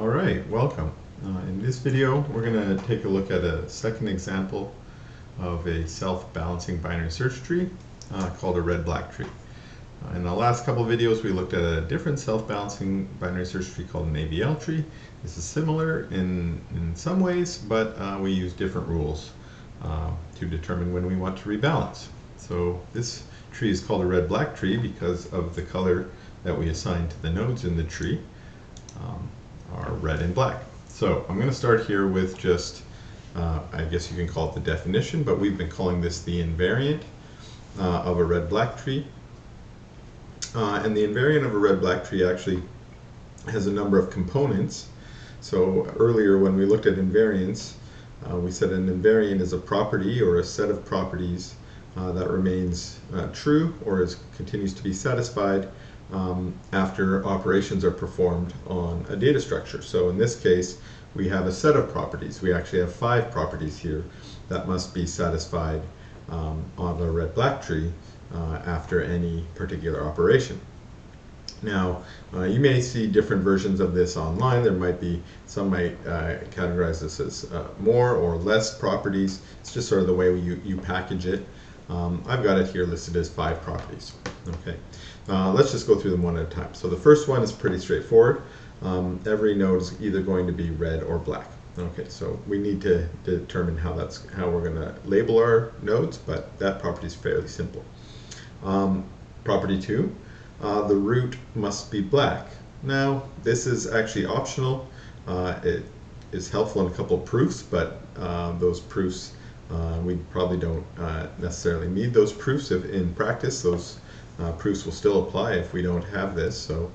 Alright, welcome. In this video we're going to take a look at a second example of a self-balancing binary search tree called a red-black tree. In the last couple of videos we looked at a different self-balancing binary search tree called an ABL tree. This is similar in some ways, but we use different rules to determine when we want to rebalance. So this tree is called a red-black tree because of the color that we assign to the nodes in the tree. Are red and black. So I'm going to start here with just, I guess you can call it the definition, but we've been calling this the invariant of a red-black tree. And the invariant of a red-black tree actually has a number of components. So earlier when we looked at invariants, we said an invariant is a property or a set of properties that remains true or continues to be satisfied after operations are performed on a data structure. So in this case, we have a set of properties. We actually have 5 properties here that must be satisfied on a red-black tree after any particular operation. Now, you may see different versions of this online. There might be, some might categorize this as more or less properties. It's just sort of the way you package it. I've got it here listed as 5 properties. Okay, let's just go through them one at a time. So the first one is pretty straightforward. Every node is either going to be red or black. Okay, so we need to determine how we're going to label our nodes, but that property is fairly simple. Property 2, the root must be black. Now, this is actually optional. It is helpful in a couple of proofs, but those proofs we probably don't necessarily need those proofs in practice. Those proofs will still apply if we don't have this. So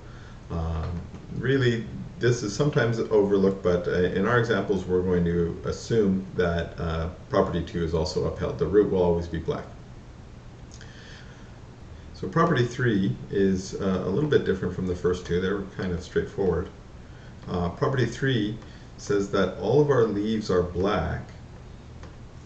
really, this is sometimes overlooked, but in our examples we're going to assume that property 2 is also upheld. The root will always be black. So property 3 is a little bit different from the first two. They're kind of straightforward. Property 3 says that all of our leaves are black.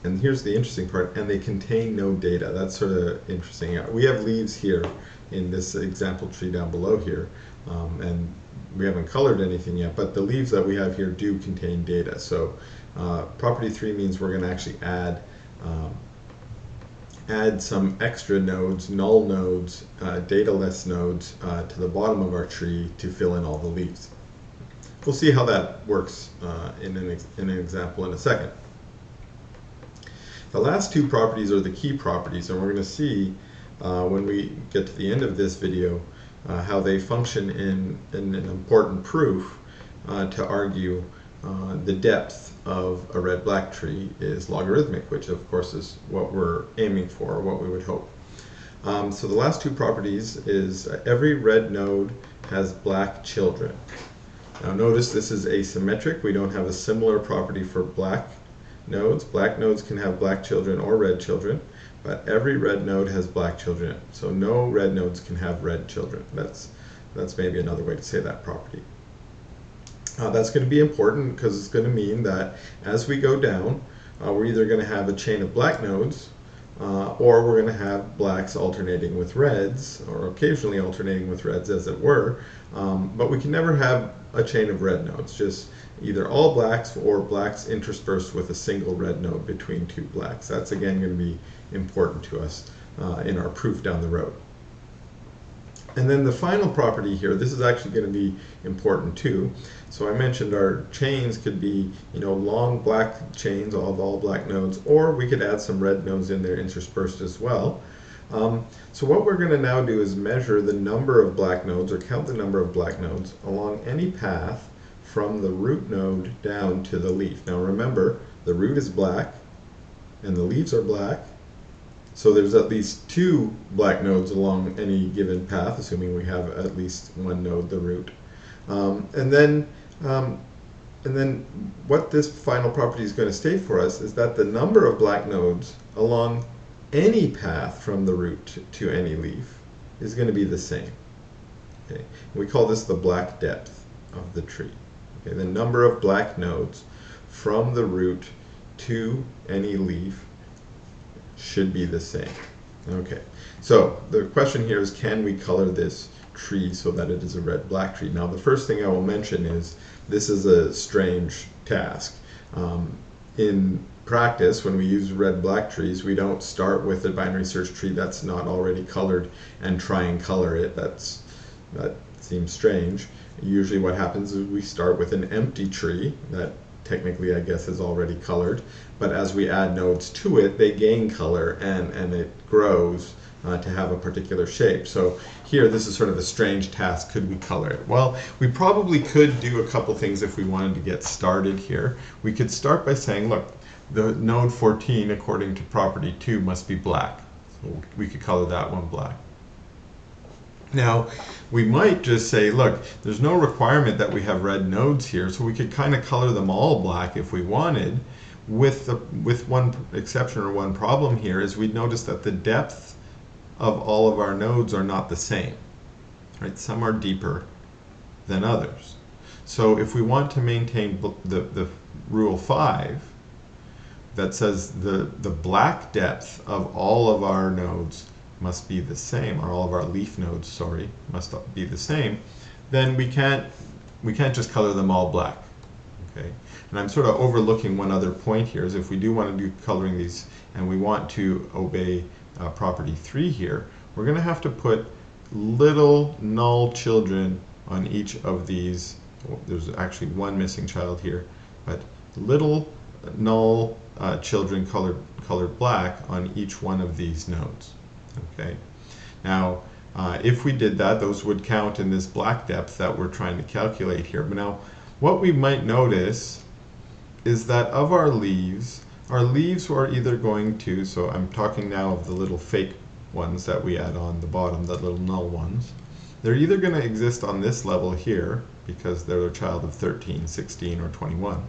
And here's the interesting part, and they contain no data. That's sort of interesting. We have leaves here in this example tree down below here, and we haven't colored anything yet, but the leaves that we have here do contain data. So property 3 means we're going to actually add some extra nodes, null nodes, data-less nodes to the bottom of our tree to fill in all the leaves. We'll see how that works in an example in a second. The last 2 properties are the key properties, and we're going to see when we get to the end of this video how they function in an important proof to argue the depth of a red-black tree is logarithmic, which of course is what we're aiming for, or what we would hope. So the last 2 properties is every red node has black children. Now notice this is asymmetric. We don't have a similar property for black nodes. Black nodes can have black children or red children, but every red node has black children. So no red nodes can have red children. That's maybe another way to say that property. That's going to be important because it's going to mean that as we go down, we're either going to have a chain of black nodes or we're going to have blacks alternating with reds, or occasionally alternating with reds as it were, but we can never have a chain of red nodes, just either all blacks or blacks interspersed with a single red node between 2 blacks. That's again going to be important to us in our proof down the road. And then the final property here, this is actually going to be important too. So I mentioned our chains could be, long black chains of all black nodes, or we could add some red nodes in there interspersed as well. So what we're going to now do is measure the number of black nodes, or count the number of black nodes along any path from the root node down to the leaf. Now remember, the root is black and the leaves are black. So there's at least 2 black nodes along any given path, assuming we have at least one node, the root. And then what this final property is going to state for us is that the number of black nodes along any path from the root to any leaf is going to be the same. Okay? We call this the black depth of the tree. Okay? The number of black nodes from the root to any leaf should be the same. Okay, so the question here is, can we color this tree so that it is a red-black tree. Now the first thing I will mention is this is a strange task. In practice, when we use red-black trees, we don't start with a binary search tree that's not already colored and try and color it. That seems strange. Usually what happens is we start with an empty tree that technically I guess is already colored, but as we add nodes to it, they gain color and it grows to have a particular shape. So here, this is sort of a strange task. Could we color it? Well, we probably could do a couple things if we wanted to get started here. We could start by saying, look, the node 14, according to property 2, must be black. So we could color that one black. Now, we might just say, look, there's no requirement that we have red nodes here, so we could kind of color them all black if we wanted. With one exception or one problem here is we'd notice that the depth of all of our nodes are not the same, right? Some are deeper than others. So if we want to maintain the rule 5 that says the black depth of all of our nodes must be the same, or all of our leaf nodes, sorry, must be the same, then we can't just color them all black, okay? And I'm sort of overlooking one other point here, is if we do want to do coloring these and we want to obey property 3 here, we're going to have to put little null children on each of these. Well, there's actually one missing child here, but little null children colored black on each one of these nodes. Okay. Now, if we did that, those would count in this black depth that we're trying to calculate here. But now, what we might notice is that of our leaves are either going to, so I'm talking now of the little fake ones that we add on the bottom, the little null ones. They're either going to exist on this level here, because they're a child of 13, 16, or 21,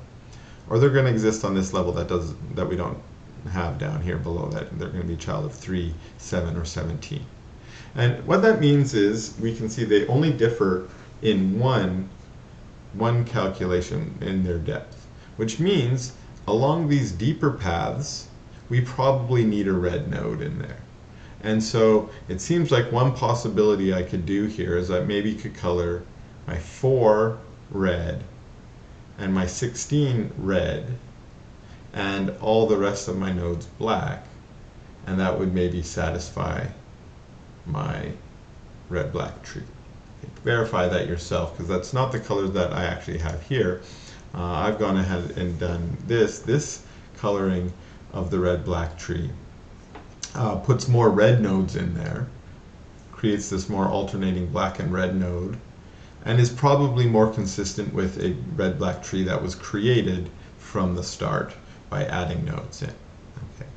or they're going to exist on this level that we don't have down here below that. They're going to be a child of 3, 7, or 17. And what that means is we can see they only differ in one calculation in their depth, which means along these deeper paths, we probably need a red node in there. And so it seems like one possibility I could do here is I maybe could color my 4 red and my 16 red and all the rest of my nodes black, and that would maybe satisfy my red-black tree. Okay, verify that yourself, because that's not the color that I actually have here. I've gone ahead and done this coloring of the red-black tree. Puts more red nodes in there, creates this more alternating black and red node, and is probably more consistent with a red-black tree that was created from the start by adding nodes in. Okay.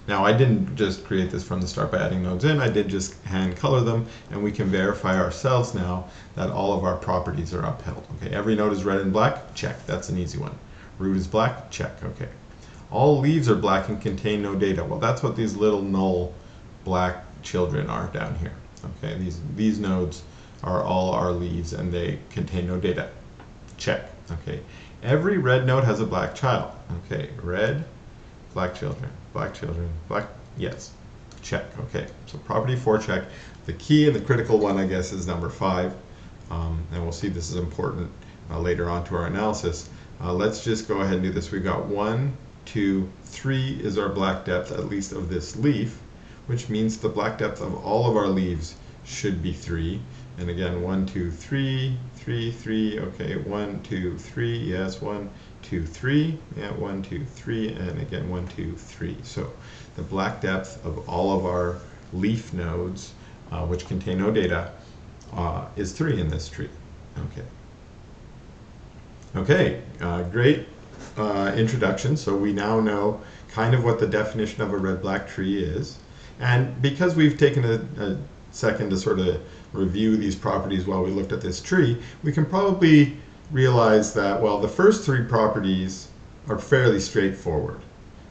Now, I didn't just create this from the start by adding nodes in, I did just hand color them, and we can verify ourselves now that all of our properties are upheld. Okay, every node is red and black, check, that's an easy one. Root is black, check, okay. All leaves are black and contain no data. Well, that's what these little null black children are down here. Okay, these nodes are all our leaves and they contain no data. Check, okay. Every red node has a black child. Okay, red, black children, black, yes, check, okay. So property 4 check. The key and the critical one, I guess, is number 5. And we'll see this is important later on to our analysis. Let's just go ahead and do this. We've got 1, 2, 3 is our black depth, at least of this leaf, which means the black depth of all of our leaves should be 3. And again, 1, 2, 3, 3, 3, okay, 1, 2, 3, yes, 1, 2, 3, yeah, 1, 2, 3, and again, 1, 2, 3. So the black depth of all of our leaf nodes, which contain no data, is 3 in this tree. Okay. Okay, great introduction. So we now know kind of what the definition of a red-black tree is. And because we've taken a second to sort of review these properties while we looked at this tree, we can probably realize that, well, the first 3 properties are fairly straightforward.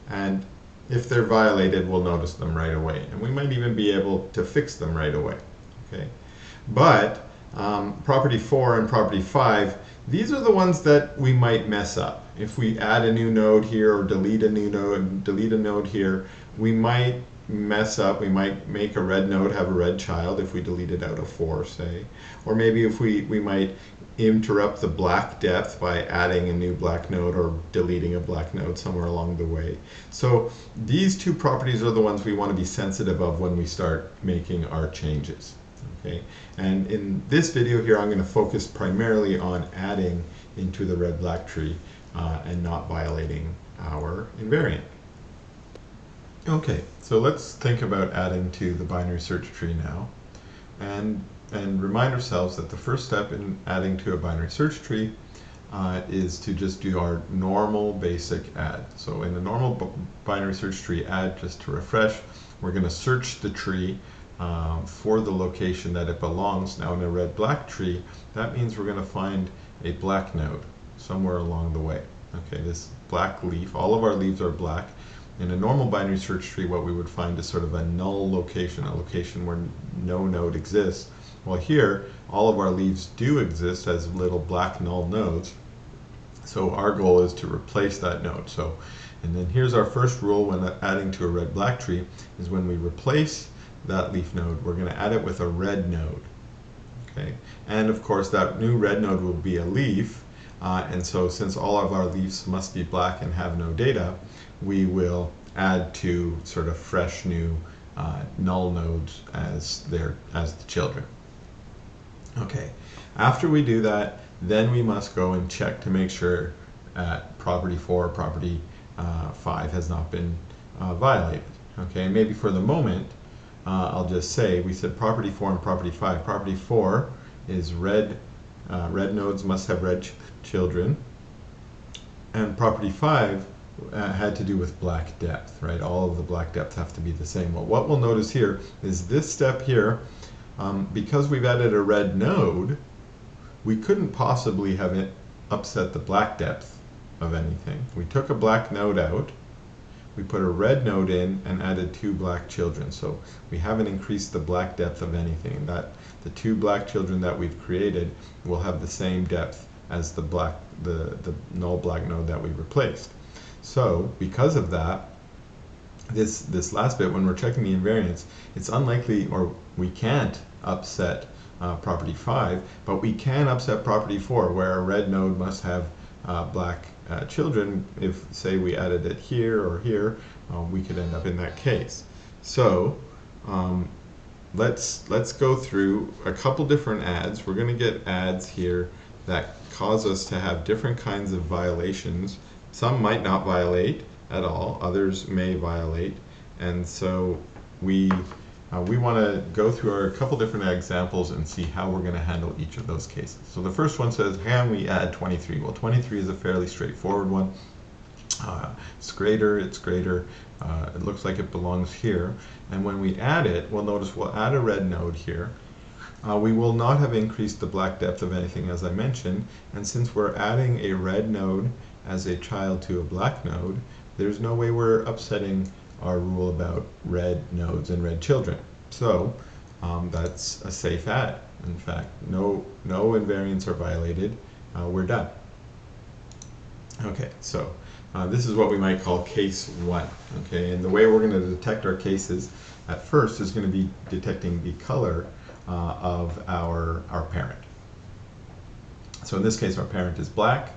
And if they're violated, we'll notice them right away. And we might even be able to fix them right away. Okay? But property 4 and property 5, these are the ones that we might mess up. If we add a new node here or delete a new node, delete a node here, we might mess up. We might make a red node have a red child if we deleted out a 4, say. Or maybe if we might interrupt the black depth by adding a new black node or deleting a black node somewhere along the way. So these two properties are the ones we want to be sensitive of when we start making our changes. Okay, and in this video here I'm going to focus primarily on adding into the red-black tree and not violating our invariant. Okay, so let's think about adding to the binary search tree now, and remind ourselves that the first step in adding to a binary search tree is to just do our normal basic add. So in the normal binary search tree add, just to refresh, we're going to search the tree for the location that it belongs. Now in a red-black tree, that means we're going to find a black node somewhere along the way. Okay, this black leaf, all of our leaves are black. In a normal binary search tree, what we would find is sort of a null location, a location where no node exists. Well, here, all of our leaves do exist as little black null nodes. So our goal is to replace that node. So, and then here's our first rule when adding to a red-black tree, is when we replace that leaf node, we're going to add it with a red node. Okay, and of course that new red node will be a leaf, and so since all of our leaves must be black and have no data, we will add to sort of fresh new null nodes as the children. Okay, after we do that, then we must go and check to make sure property 4 or property 5 has not been violated. Okay, and maybe for the moment I'll just say we said property 4 and property 5. Property 4 is red nodes must have red children, and property 5 had to do with black depth, right? All of the black depth have to be the same. Well, what we'll notice here is this step here, because we've added a red node, we couldn't possibly have it upset the black depth of anything. We took a black node out, we put a red node in and added 2 black children. So we haven't increased the black depth of anything. That the 2 black children that we've created will have the same depth as the null black node that we replaced. So because of that, this last bit, when we're checking the invariants, it's unlikely, or we can't upset property 5, but we can upset property 4, where a red node must have black children. If, say, we added it here or here, we could end up in that case. So let's go through a couple different adds. We're going to get adds here that cause us to have different kinds of violations. Some might not violate at all, others may violate, and so we want to go through a couple different examples and see how we're going to handle each of those cases. So the first one says, can we add 23? Well, 23 is a fairly straightforward one. It's greater, it looks like it belongs here, and when we add it, we'll notice we'll add a red node here. We will not have increased the black depth of anything, as I mentioned, and since we're adding a red node as a child to a black node, there's no way we're upsetting our rule about red nodes and red children. So that's a safe add. In fact, no invariants are violated. We're done. Okay, so this is what we might call case 1. Okay, and the way we're going to detect our cases at first is going to be detecting the color of our parent. So in this case, our parent is black.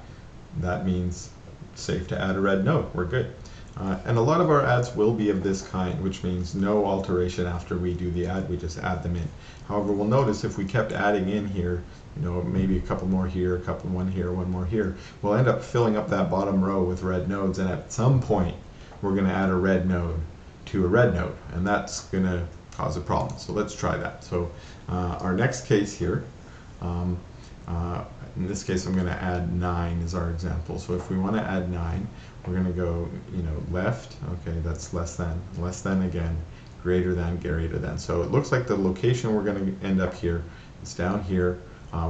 That means safe to add a red node. We're good. And a lot of our adds will be of this kind, which means no alteration after we do the add, we just add them in. However, we'll notice if we kept adding in here, maybe a couple more here, a couple, one here, one more here, we'll end up filling up that bottom row with red nodes, and at some point we're going to add a red node to a red node, and that's going to cause a problem. So let's try that. So our next case here, in this case I'm going to add 9 as our example. So if we want to add 9, we're going to go, left, okay, that's less than again, greater than. So it looks like the location we're going to end up here is down here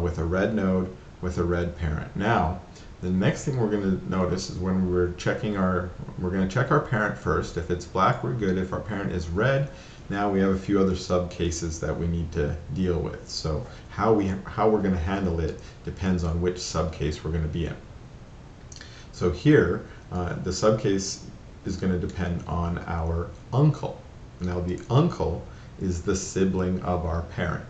with a red node with a red parent. Now, the next thing we're going to notice is when we're going to check our parent first. If it's black, we're good. If our parent is red, now we have a few other sub cases that we need to deal with. So how we're going to handle it depends on which sub case we're going to be in. So here, the sub case is going to depend on our uncle. Now the uncle is the sibling of our parent.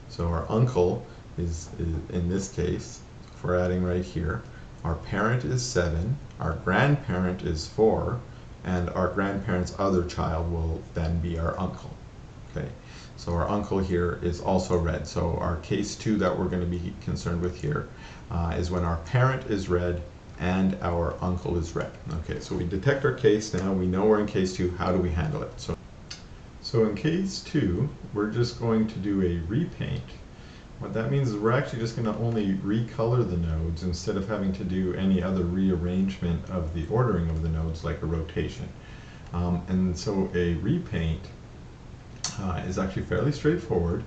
So our uncle is in this case, if we're adding right here, our parent is 7, our grandparent is 4, and our grandparent's other child will then be our uncle. Okay, so our uncle here is also red. So our case 2 that we're going to be concerned with here is when our parent is red and our uncle is red. Okay, so we detect our case now, we know we're in case 2, how do we handle it? So in case 2, we're just going to do a repaint. What that means is we're actually just going to only recolor the nodes instead of having to do any other rearrangement of the ordering of the nodes like a rotation. And so a repaint is actually fairly straightforward.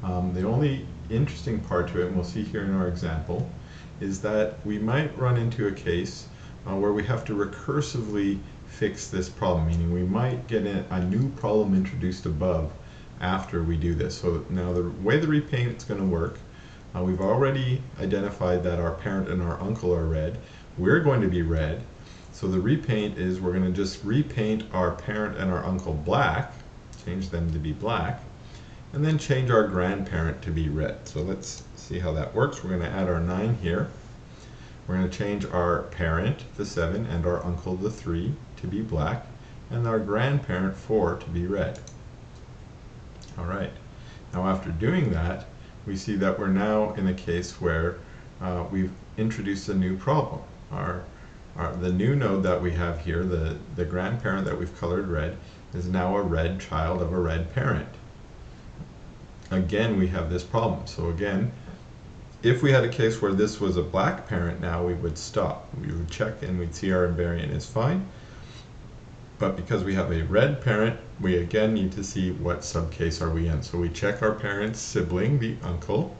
The only interesting part to it, and we'll see here in our example, is that we might run into a case where we have to recursively fix this problem, meaning we might get a new problem introduced above after we do this. So now the way the repaint is going to work, we've already identified that our parent and our uncle are red. We're going to be red. So the repaint is we're going to just repaint our parent and our uncle black, change them to be black, and then change our grandparent to be red. So let's see how that works. We're going to add our 9 here. We're going to change our parent, the 7, and our uncle, the 3, to be black, and our grandparent, 4, to be red. All right. Now after doing that, we see that we're now in a case where we've introduced a new problem. The new node that we have here, the grandparent that we've colored red, is now a red child of a red parent. Again, we have this problem. So again, if we had a case where this was a black parent now, we would stop. We would check and we'd see our invariant is fine. But because we have a red parent, we again need to see what subcase are we in. So we check our parent's sibling, the uncle.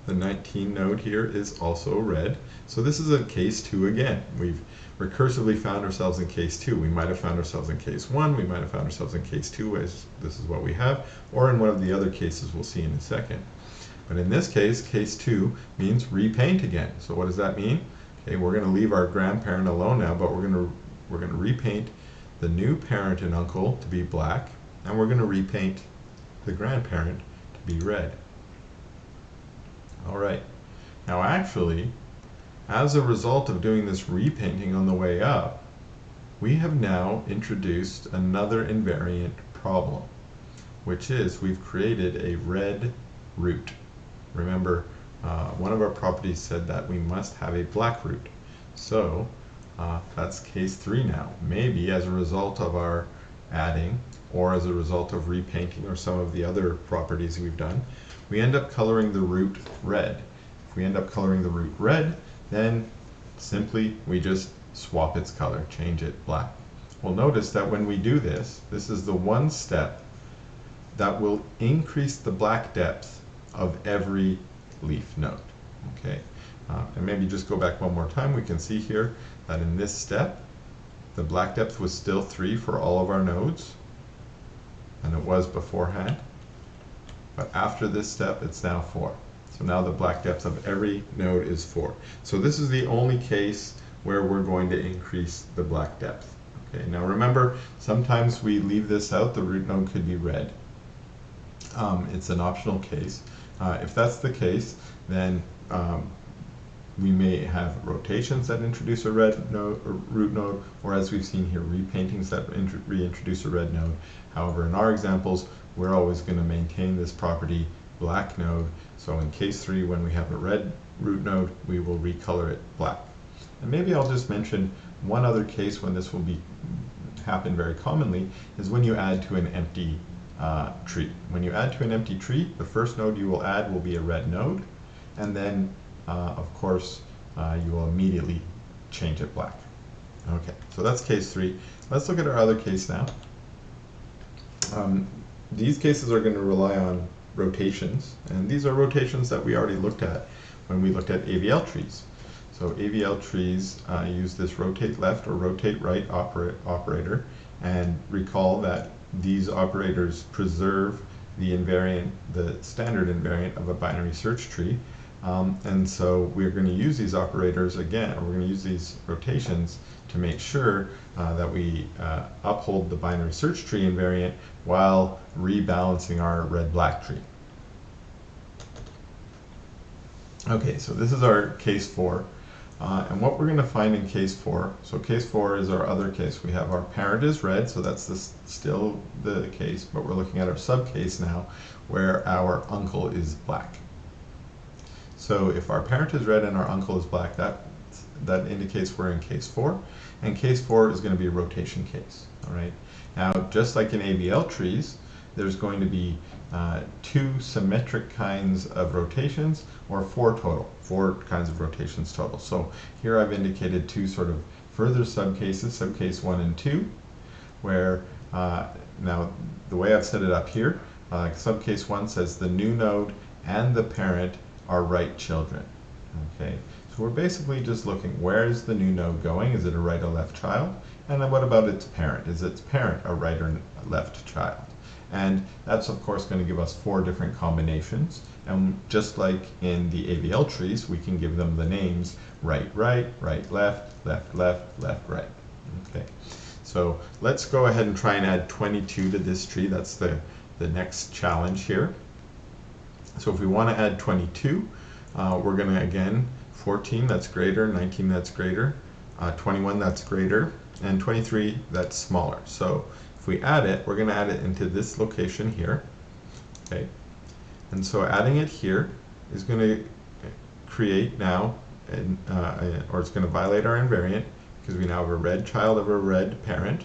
The 19 node here is also red. So this is a case 2 again. We've recursively found ourselves in case 2. We might have found ourselves in case 1. We might have found ourselves in case 2, as this is what we have, or in one of the other cases we'll see in a second. But in this case, case 2 means repaint again. So what does that mean? Okay, we're going to leave our grandparent alone now, but we're going to repaint the new parent and uncle to be black, and we're going to repaint the grandparent to be red. All right. Now actually, as a result of doing this repainting on the way up, we have now introduced another invariant problem, which is we've created a red root. Remember, one of our properties said that we must have a black root. So that's case 3 now. Maybe as a result of our adding, or as a result of repainting, or some of the other properties we've done, we end up coloring the root red. If we end up coloring the root red, then simply we just swap its color, change it black. Well, notice that when we do this, this is the one step that will increase the black depth of every leaf node. Okay, and maybe just go back one more time. We can see here that in this step, the black depth was still 3 for all of our nodes, and it was beforehand. But after this step, it's now 4. So now the black depth of every node is 4. So this is the only case where we're going to increase the black depth. Okay, now remember, sometimes we leave this out. The root node could be red. It's an optional case. If that's the case, then we may have rotations that introduce a red node or root node, or as we've seen here, repaintings that reintroduce a red node. However, in our examples, we're always going to maintain this property black node. So in case 3, when we have a red root node, we will recolor it black. And maybe I'll just mention one other case when this will happen very commonly is when you add to an empty tree. When you add to an empty tree, the first node you will add will be a red node, and then of course you will immediately change it black. Okay, so that's case 3. Let's look at our other case now. These cases are going to rely on rotations, and these are rotations that we already looked at when we looked at AVL trees. So AVL trees use this rotate left or rotate right operator, and recall that these operators preserve the invariant, the standard invariant of a binary search tree, And so we're going to use these operators again, or we're going to use these rotations to make sure that we uphold the binary search tree invariant while rebalancing our red-black tree. Okay, so this is our case 4. And what we're going to find in case 4, so case 4 is our other case. We have our parent is red, so that's still the case, but we're looking at our subcase now where our uncle is black. So if our parent is red and our uncle is black, that indicates we're in case 4, and case 4 is going to be a rotation case. All right. Now, just like in ABL trees, there's going to be 2 symmetric kinds of rotations, or 4 total, 4 kinds of rotations total. So here I've indicated 2 sort of further subcases, subcase 1 and 2, where now the way I've set it up here, subcase 1 says the new node and the parent are right children. Okay, so we're basically just looking, where is the new node going? Is it a right or left child? And then what about its parent? Is its parent a right or left child? And that's of course going to give us 4 different combinations. And just like in the ABL trees, we can give them the names right, right, right, left, left, left, left, right. Okay, so let's go ahead and try and add 22 to this tree. That's the next challenge here. So if we want to add 22, we're going to, again, 14, that's greater, 19, that's greater, 21, that's greater, and 23, that's smaller. So if we add it, we're going to add it into this location here. Okay, and so adding it here is going to create now, or it's going to violate our invariant, because we now have a red child of a red parent.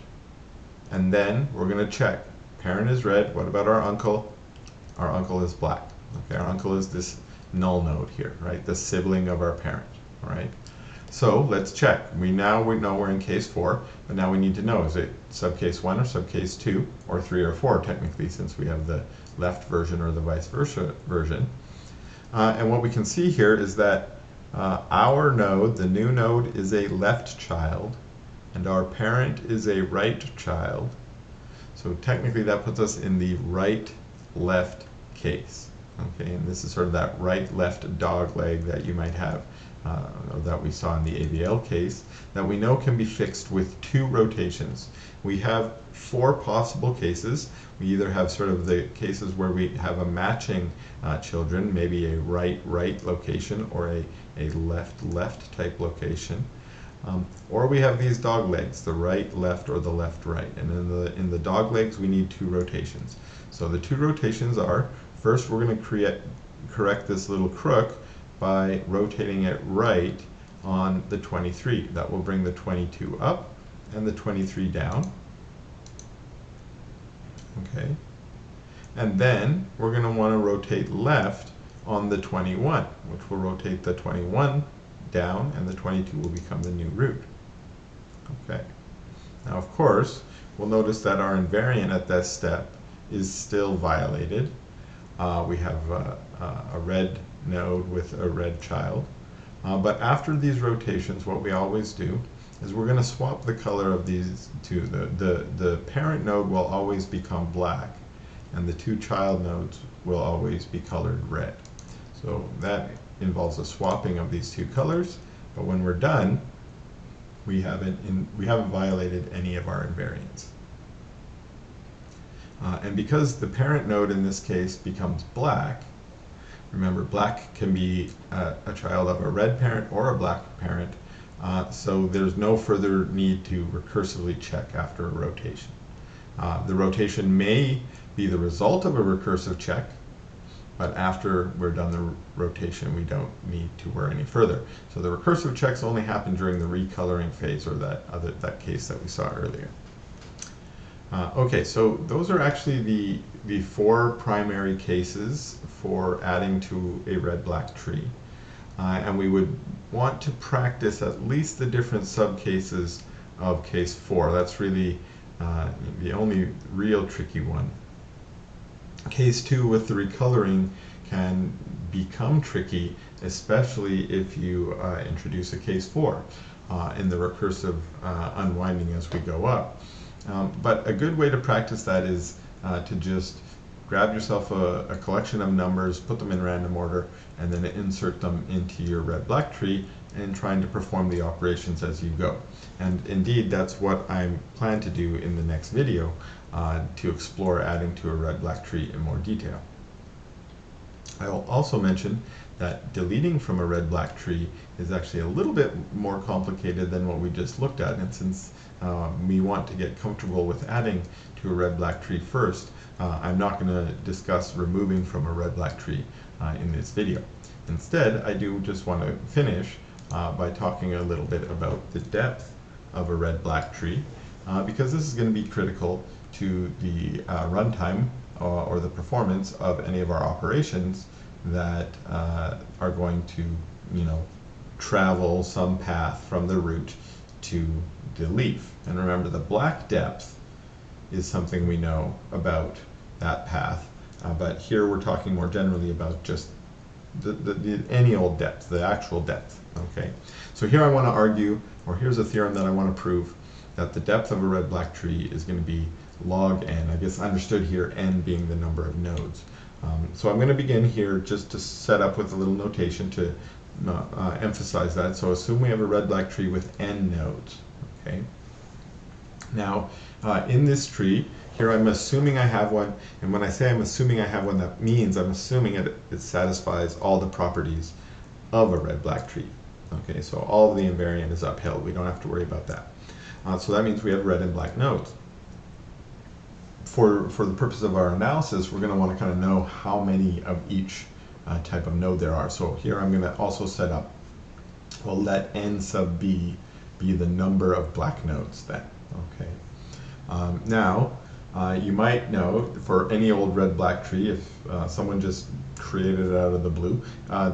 And then we're going to check, parent is red, what about our uncle? Our uncle is black. Okay, our uncle is this null node here, right? The sibling of our parent, all right? So let's check. We know we're in case 4, but now we need to know, is it subcase 1 or subcase 2, or 3 or 4 technically, since we have the left version or the vice versa version. And what we can see here is that our node, the new node, is a left child, and our parent is a right child. So technically that puts us in the right-left case. Okay, and this is sort of that right-left dog leg that you might have, or that we saw in the ABL case, that we know can be fixed with 2 rotations. We have 4 possible cases. We either have sort of the cases where we have a matching children, maybe a right-right location or a left-left type location. Or we have these dog legs, the right-left or the left-right. And in the dog legs, we need 2 rotations. So the 2 rotations are, first we're going to correct this little crook by rotating it right on the 23. That will bring the 22 up and the 23 down. Okay. And then we're going to want to rotate left on the 21, which will rotate the 21 down, and the 22 will become the new root. Okay. Now, of course, we'll notice that our invariant at this step is still violated. We have a red node with a red child. But after these rotations, what we always do is we're going to swap the color of these 2. The parent node will always become black, and the 2 child nodes will always be colored red. So that involves a swapping of these 2 colors, but when we're done, we haven't violated any of our invariants. And because the parent node in this case becomes black, remember black can be a child of a red parent or a black parent, so there's no further need to recursively check after a rotation. The rotation may be the result of a recursive check, but after we're done the rotation, we don't need to worry any further. So the recursive checks only happen during the recoloring phase, or that case that we saw earlier. Okay, so those are actually the 4 primary cases for adding to a red-black tree. And we would want to practice at least the different subcases of case 4. That's really the only real tricky one. Case 2 with the recoloring can become tricky, especially if you introduce a case 4 in the recursive unwinding as we go up. But a good way to practice that is to just grab yourself a collection of numbers, put them in random order, and then insert them into your red-black tree and trying to perform the operations as you go. And indeed, that's what I plan to do in the next video, to explore adding to a red-black tree in more detail. I will also mention that deleting from a red-black tree is actually a little bit more complicated than what we just looked at, and since we want to get comfortable with adding to a red-black tree first, I'm not going to discuss removing from a red-black tree in this video. Instead, I do just want to finish by talking a little bit about the depth of a red-black tree, because this is going to be critical to the runtime or the performance of any of our operations that are going to, travel some path from the root to the leaf. And remember, the black depth is something we know about that path, but here we're talking more generally about just any old depth, the actual depth. Okay, so here I want to argue, or here's a theorem that I want to prove, that the depth of a red-black tree is going to be log n. I guess understood here, n being the number of nodes. So I'm going to begin here just to set up with a little notation to emphasize that. So assume we have a red-black tree with n nodes. Okay. Now, in this tree, here I'm assuming I have one, and when I say I'm assuming I have one, that means I'm assuming it satisfies all the properties of a red-black tree. Okay, so all of the invariant is upheld. We don't have to worry about that. So that means we have red and black nodes. For the purpose of our analysis, we're going to want to kind of know how many of each type of node there are. So here I'm going to also set up, well, let n sub b be the number of black nodes then. Okay. Now, you might know for any old red-black tree, if someone just created it out of the blue,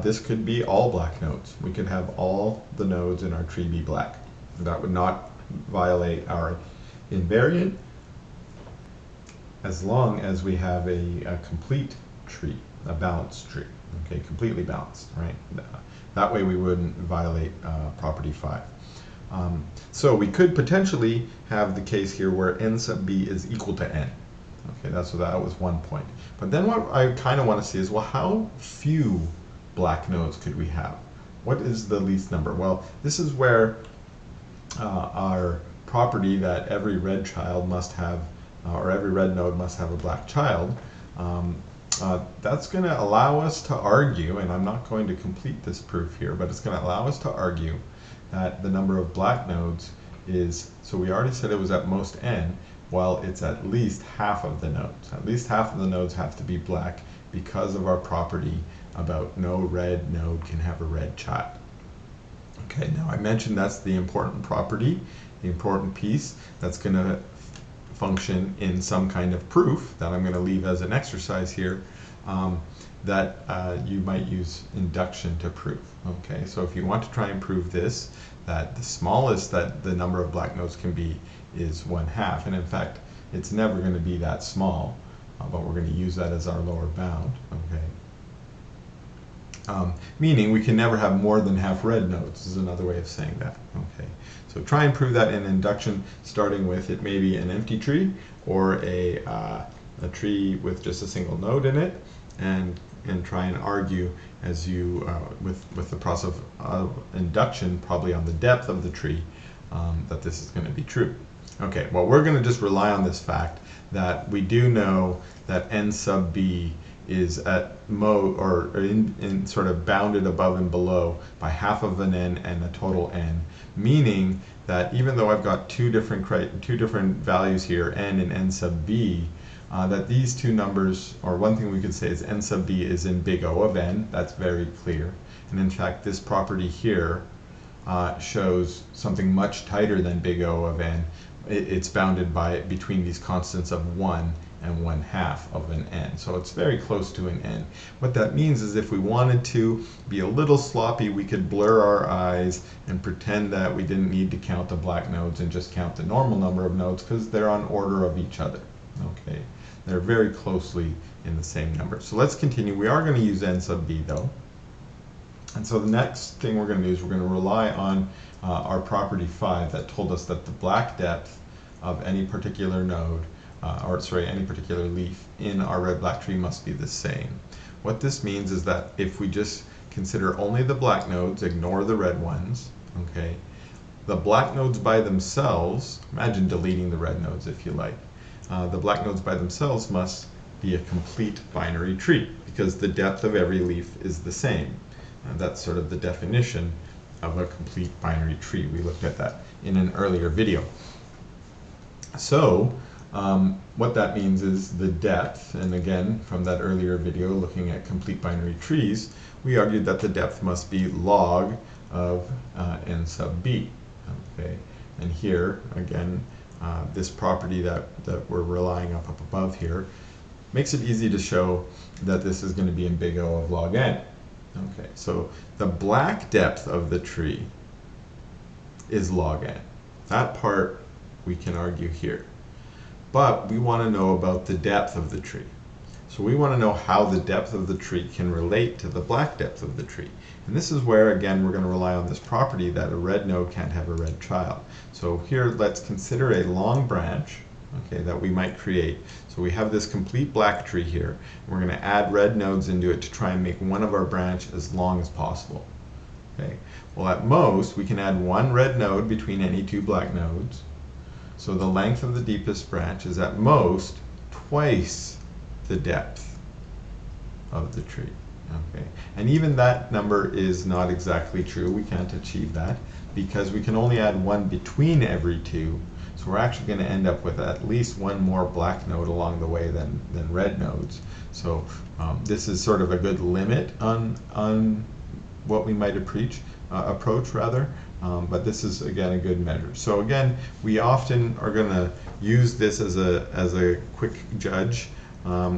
this could be all black nodes. We could have all the nodes in our tree be black. That would not violate our invariant as long as we have a complete tree, a balanced tree. Okay, completely balanced, right? That way we wouldn't violate property 5. So we could potentially have the case here where n sub b is equal to n. Okay, that was one point. But then what I kind of want to see is, well, how few black nodes could we have? What is the least number? Well, this is where our property that every red child must have, or every red node must have a black child, that's going to allow us to argue, and I'm not going to complete this proof here, but it's going to allow us to argue that the number of black nodes is, so we already said it was at most n, well, it's at least half of the nodes. At least half of the nodes have to be black because of our property about no red node can have a red child. Okay, now I mentioned that's the important property, the important piece that's going to function in some kind of proof that I'm going to leave as an exercise here, that you might use induction to prove. Okay, so if you want to try and prove this, that the smallest that the number of black nodes can be is 1/2, and in fact it's never going to be that small, but we're going to use that as our lower bound. Okay, meaning we can never have more than half red nodes is another way of saying that. Okay, so try and prove that in induction, starting with it may be an empty tree or a tree with just a single node in it, and try and argue as you with the process of induction, probably on the depth of the tree, that this is going to be true. Okay, well, we're going to just rely on this fact that we do know that n sub b is at in sort of bounded above and below by half of an n and a total n, meaning that even though I've got two different values here, n and n sub b, that these two numbers, or one thing we could say is n sub b is in big O of n. That's very clear. And in fact, this property here shows something much tighter than big O of n. It's bounded between these constants of 1 and 1/2 of an n. So it's very close to an n. What that means is if we wanted to be a little sloppy, we could blur our eyes and pretend that we didn't need to count the black nodes and just count the normal number of nodes because they're on order of each other. Okay, they're very closely in the same number. So let's continue. We are going to use n sub b though. And so the next thing we're going to do is we're going to rely on our property 5 that told us that the black depth of any particular node any particular leaf in our red-black tree must be the same. What this means is that if we just consider only the black nodes, ignore the red ones, okay, the black nodes by themselves, imagine deleting the red nodes if you like, the black nodes by themselves must be a complete binary tree because the depth of every leaf is the same. That's sort of the definition of a complete binary tree. We looked at that in an earlier video. So what that means is the depth, and again from that earlier video looking at complete binary trees, we argued that the depth must be log of n sub b. Okay, and here again this property that we're relying up above here makes it easy to show that this is going to be in big O of log n. Okay, so the black depth of the tree is log n. That part we can argue here. But we want to know about the depth of the tree. So we want to know how the depth of the tree can relate to the black depth of the tree. And this is where, again, we're going to rely on this property that a red node can't have a red child. So here, let's consider a long branch, okay, that we might create. So we have this complete black tree here. And we're going to add red nodes into it to try and make one of our branch as long as possible. Okay. Well, at most, we can add one red node between any two black nodes. So the length of the deepest branch is at most twice the depth of the tree. Okay. And even that number is not exactly true. We can't achieve that because we can only add one between every two. So we're actually going to end up with at least one more black node along the way than red nodes. So this is sort of a good limit on what we might approach, but this is again a good measure. So again, we often are going to use this as a quick judge.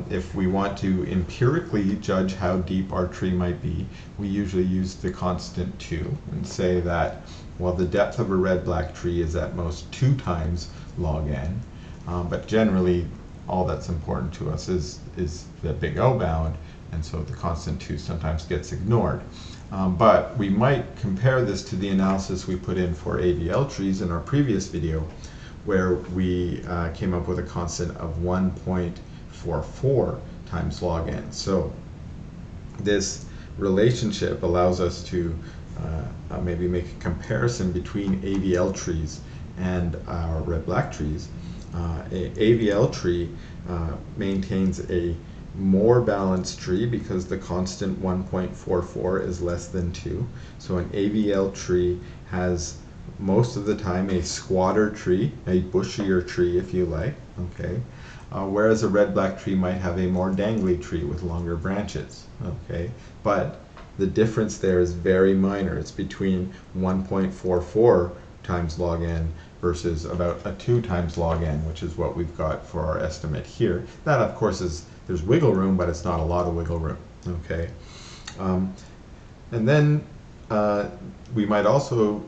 If we want to empirically judge how deep our tree might be, we usually use the constant 2 and say that, well, the depth of a red-black tree is at most 2 times log n, but generally all that's important to us is the big O bound, and so the constant 2 sometimes gets ignored. But we might compare this to the analysis we put in for AVL trees in our previous video, where we came up with a constant of 1.44 times log n. So this relationship allows us to maybe make a comparison between AVL trees and our red-black trees. A AVL tree maintains a more balanced tree because the constant 1.44 is less than 2. So an AVL tree has most of the time a squatter tree, a bushier tree if you like, okay, whereas a red-black tree might have a more dangly tree with longer branches, okay, but the difference there is very minor. It's between 1.44 times log n versus about a 2 times log n, which is what we've got for our estimate here. That, of course, there's wiggle room, but it's not a lot of wiggle room, okay? And then we might also,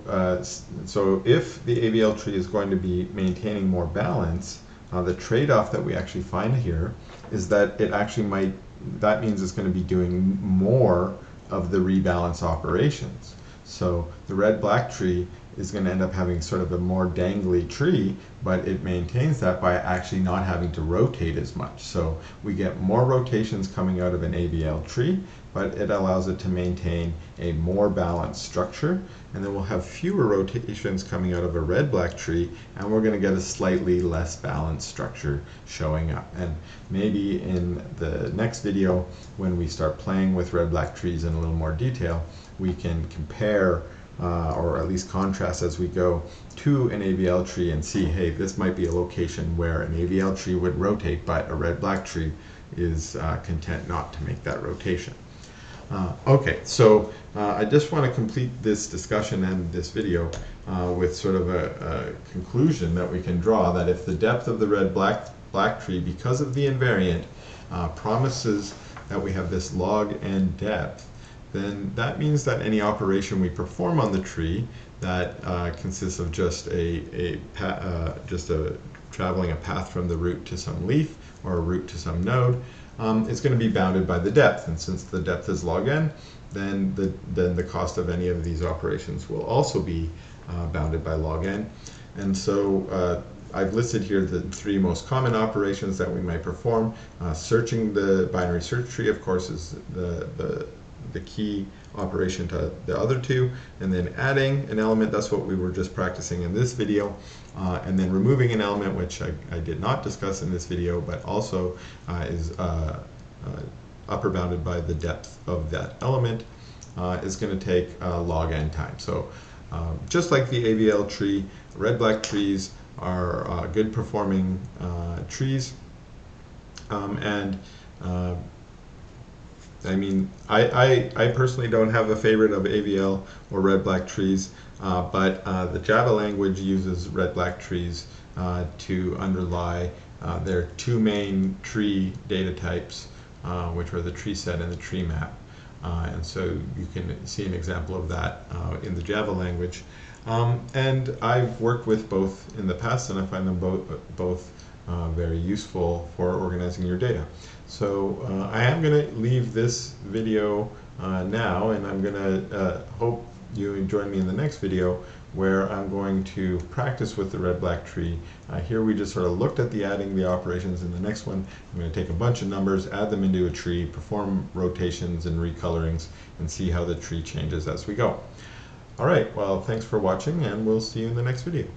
so if the AVL tree is going to be maintaining more balance, the trade-off that we actually find here is that it actually that means it's going to be doing more of the rebalance operations. So the red-black tree is going to end up having sort of a more dangly tree, but it maintains that by actually not having to rotate as much. So we get more rotations coming out of an AVL tree, but it allows it to maintain a more balanced structure. And then we'll have fewer rotations coming out of a red-black tree, and we're going to get a slightly less balanced structure showing up. And maybe in the next video, when we start playing with red-black trees in a little more detail, we can compare or at least contrast as we go to an AVL tree and see, hey, this might be a location where an AVL tree would rotate, but a red-black tree is content not to make that rotation. Okay, so I just want to complete this discussion and this video with sort of a conclusion that we can draw, that if the depth of the red-black tree, because of the invariant, promises that we have this log n depth, then that means that any operation we perform on the tree that consists of just traveling a path from the root to some leaf or a root to some node is going to be bounded by the depth. And since the depth is log n, then the cost of any of these operations will also be bounded by log n. And so I've listed here the 3 most common operations that we might perform. Searching the binary search tree, of course, is the key operation to the other 2, and then adding an element, that's what we were just practicing in this video, and then removing an element, which I did not discuss in this video, but also is upper bounded by the depth of that element, is going to take log n time. So just like the AVL tree, red-black trees are good performing trees, and I mean, I personally don't have a favorite of AVL or red-black trees, but the Java language uses red-black trees to underlie their 2 main tree data types, which are the tree set and the tree map. And so you can see an example of that in the Java language. And I've worked with both in the past, and I find them both very useful for organizing your data. So I am going to leave this video now, and I'm going to hope you join me in the next video, where I'm going to practice with the red-black tree. Here we just sort of looked at adding the operations. In the next one, I'm going to take a bunch of numbers, add them into a tree, perform rotations and recolorings, and see how the tree changes as we go. All right, well, thanks for watching, and we'll see you in the next video.